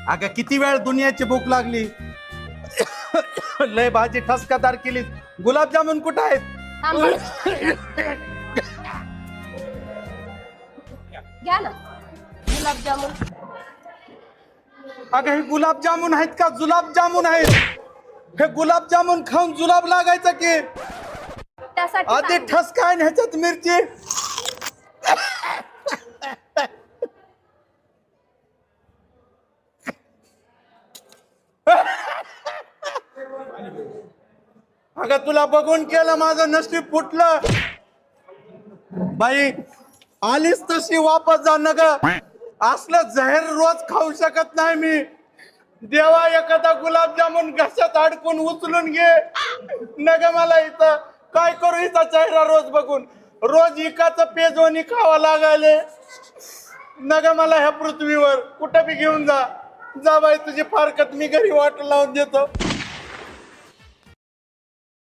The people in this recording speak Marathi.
अगं किती वेळ दुनियाची भूक लागली. लय भाजी ठसकादार केली. गुलाबजामुन कुठं आहेत? थांबा. घ्या ना गुलाबजामुन. अगं हे गुलाबजामुन आहेत का जुलाबजामुन आहेत? हे गुलाबजामुन खाऊन जुलाब लागायचं की? त्यासाठी आधी सांगितलं. ठसका आहे ह्याच्यात मिरची. अगं तुला बघून केलं माझं नशीब फुटलं. बाई आलीस तशी वापस जा न ग. असलं जहर रोज खाऊ शकत नाही मी. देवा एखादा गुलाबजामुन घशात अडकून उचलून घे न ग. मला इथं काय करू हिचा चेहरा रोज बघून. रोज इकाचं पेजवणी खावा लागायले न ग. मला ह्या पृथ्वीवर कुठं बी घेऊन जा. जा बाई तुझी फारकत मी घरी वाट लावून देतो.